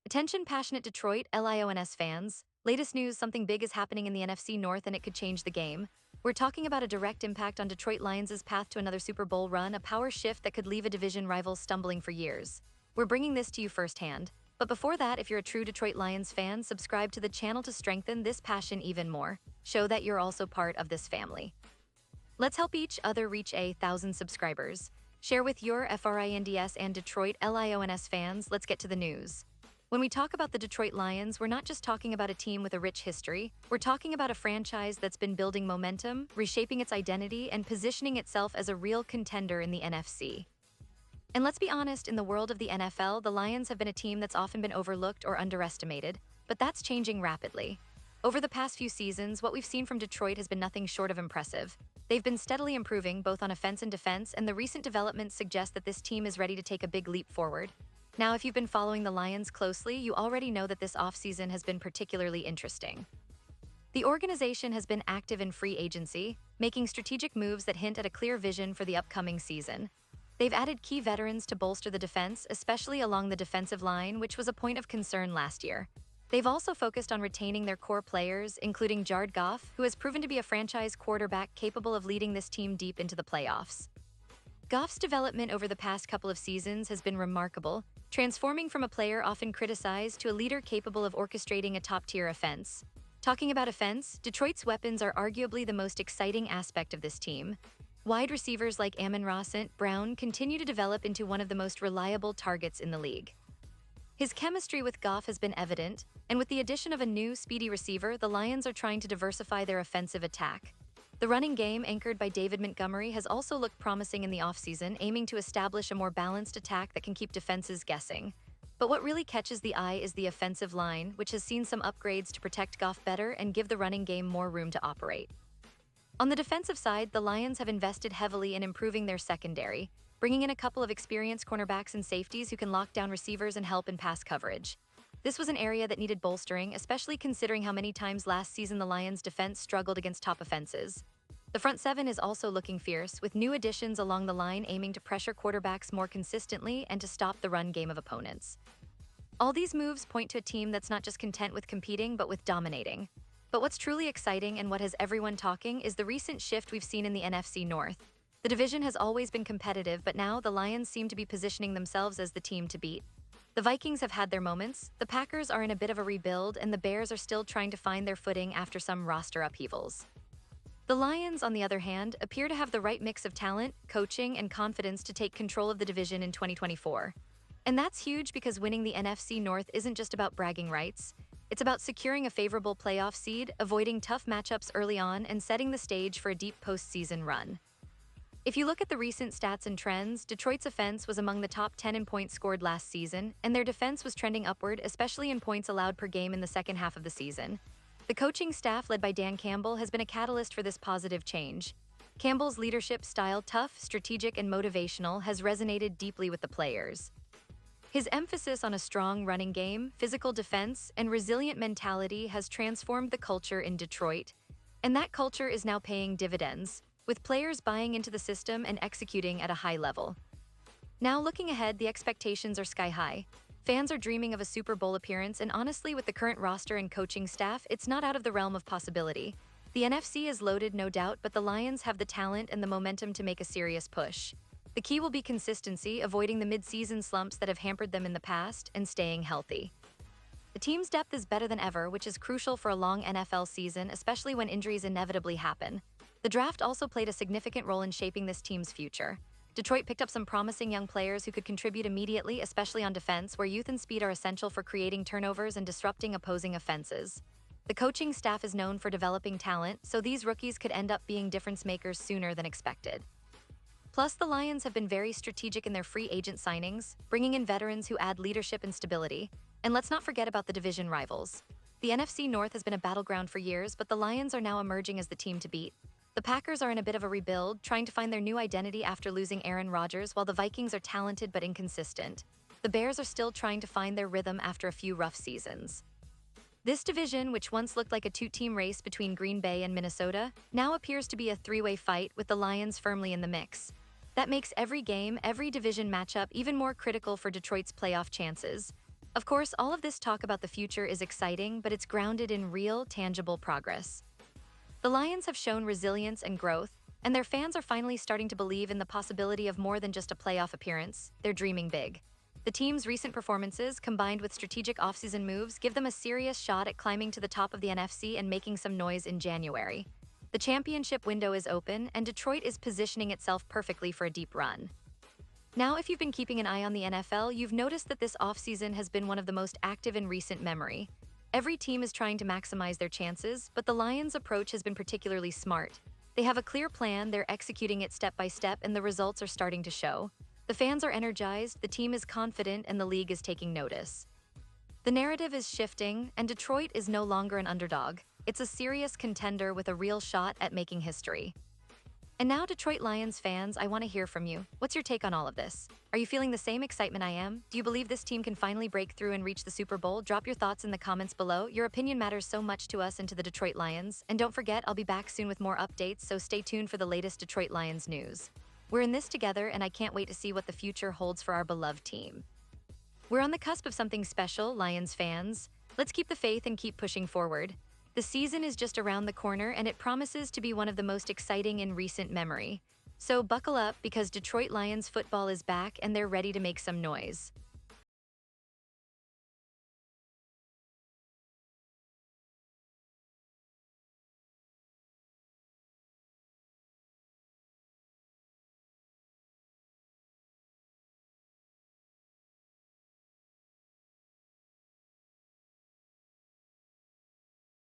Attention passionate Detroit Lions fans. Latest news, something big is happening in the NFC North and it could change the game. We're talking about a direct impact on Detroit Lions' path to another Super Bowl run, a power shift that could leave a division rival stumbling for years. We're bringing this to you firsthand. But before that, if you're a true Detroit Lions fan, subscribe to the channel to strengthen this passion even more. Show that you're also part of this family. Let's help each other reach 1,000 subscribers. Share with your FRINDS and Detroit Lions fans. Let's get to the news. When we talk about the Detroit Lions, we're not just talking about a team with a rich history. We're talking about a franchise that's been building momentum, reshaping its identity, and positioning itself as a real contender in the NFC. And let's be honest, in the world of the NFL, the Lions have been a team that's often been overlooked or underestimated, but that's changing rapidly. Over the past few seasons, what we've seen from Detroit has been nothing short of impressive. They've been steadily improving both on offense and defense, and the recent developments suggest that this team is ready to take a big leap forward. Now, if you've been following the Lions closely, you already know that this offseason has been particularly interesting. The organization has been active in free agency, making strategic moves that hint at a clear vision for the upcoming season. They've added key veterans to bolster the defense, especially along the defensive line, which was a point of concern last year. They've also focused on retaining their core players, including Goff, who has proven to be a franchise quarterback capable of leading this team deep into the playoffs. Goff's development over the past couple of seasons has been remarkable, transforming from a player often criticized to a leader capable of orchestrating a top-tier offense. Talking about offense, Detroit's weapons are arguably the most exciting aspect of this team. Wide receivers like Amon-Ra St. Brown continue to develop into one of the most reliable targets in the league. His chemistry with Goff has been evident, and with the addition of a new, speedy receiver, the Lions are trying to diversify their offensive attack. The running game, anchored by David Montgomery, has also looked promising in the offseason, aiming to establish a more balanced attack that can keep defenses guessing. But what really catches the eye is the offensive line, which has seen some upgrades to protect Goff better and give the running game more room to operate. On the defensive side, the Lions have invested heavily in improving their secondary, bringing in a couple of experienced cornerbacks and safeties who can lock down receivers and help in pass coverage. This was an area that needed bolstering, especially considering how many times last season the Lions' defense struggled against top offenses. The front seven is also looking fierce, with new additions along the line aiming to pressure quarterbacks more consistently and to stop the run game of opponents. All these moves point to a team that's not just content with competing, but with dominating. But what's truly exciting and what has everyone talking is the recent shift we've seen in the NFC North. The division has always been competitive, but now the Lions seem to be positioning themselves as the team to beat. The Vikings have had their moments, the Packers are in a bit of a rebuild, and the Bears are still trying to find their footing after some roster upheavals. The Lions, on the other hand, appear to have the right mix of talent, coaching, and confidence to take control of the division in 2024. And that's huge because winning the NFC North isn't just about bragging rights. It's about securing a favorable playoff seed, avoiding tough matchups early on, and setting the stage for a deep postseason run. If you look at the recent stats and trends, Detroit's offense was among the top 10 in points scored last season, and their defense was trending upward, especially in points allowed per game in the second half of the season. The coaching staff, led by Dan Campbell, has been a catalyst for this positive change. Campbell's leadership style, tough, strategic, and motivational, has resonated deeply with the players. His emphasis on a strong running game, physical defense, and resilient mentality has transformed the culture in Detroit, and that culture is now paying dividends, with players buying into the system and executing at a high level. Now, looking ahead, the expectations are sky high. Fans are dreaming of a Super Bowl appearance, and honestly, with the current roster and coaching staff, it's not out of the realm of possibility. The NFC is loaded, no doubt, but the Lions have the talent and the momentum to make a serious push. The key will be consistency, avoiding the mid-season slumps that have hampered them in the past, and staying healthy. The team's depth is better than ever, which is crucial for a long NFL season, especially when injuries inevitably happen. The draft also played a significant role in shaping this team's future. Detroit picked up some promising young players who could contribute immediately, especially on defense, where youth and speed are essential for creating turnovers and disrupting opposing offenses. The coaching staff is known for developing talent, so these rookies could end up being difference makers sooner than expected. Plus, the Lions have been very strategic in their free agent signings, bringing in veterans who add leadership and stability. And let's not forget about the division rivals. The NFC North has been a battleground for years, but the Lions are now emerging as the team to beat. The Packers are in a bit of a rebuild, trying to find their new identity after losing Aaron Rodgers, while the Vikings are talented but inconsistent. The Bears are still trying to find their rhythm after a few rough seasons. This division, which once looked like a two-team race between Green Bay and Minnesota, now appears to be a three-way fight with the Lions firmly in the mix. That makes every game, every division matchup even more critical for Detroit's playoff chances. Of course, all of this talk about the future is exciting, but it's grounded in real, tangible progress. The Lions have shown resilience and growth, and their fans are finally starting to believe in the possibility of more than just a playoff appearance. They're dreaming big. The team's recent performances, combined with strategic offseason moves, give them a serious shot at climbing to the top of the NFC and making some noise in January. The championship window is open, and Detroit is positioning itself perfectly for a deep run. Now, if you've been keeping an eye on the NFL, you've noticed that this offseason has been one of the most active in recent memory. Every team is trying to maximize their chances, but the Lions' approach has been particularly smart. They have a clear plan, they're executing it step by step, and the results are starting to show. The fans are energized, the team is confident, and the league is taking notice. The narrative is shifting, and Detroit is no longer an underdog. It's a serious contender with a real shot at making history. And now, Detroit Lions fans, I want to hear from you. What's your take on all of this? Are you feeling the same excitement I am? Do you believe this team can finally break through and reach the Super Bowl? Drop your thoughts in the comments below. Your opinion matters so much to us and to the Detroit Lions. And don't forget, I'll be back soon with more updates, so stay tuned for the latest Detroit Lions news. We're in this together, and I can't wait to see what the future holds for our beloved team. We're on the cusp of something special, Lions fans. Let's keep the faith and keep pushing forward. The season is just around the corner, and it promises to be one of the most exciting in recent memory. So buckle up, because Detroit Lions football is back and they're ready to make some noise.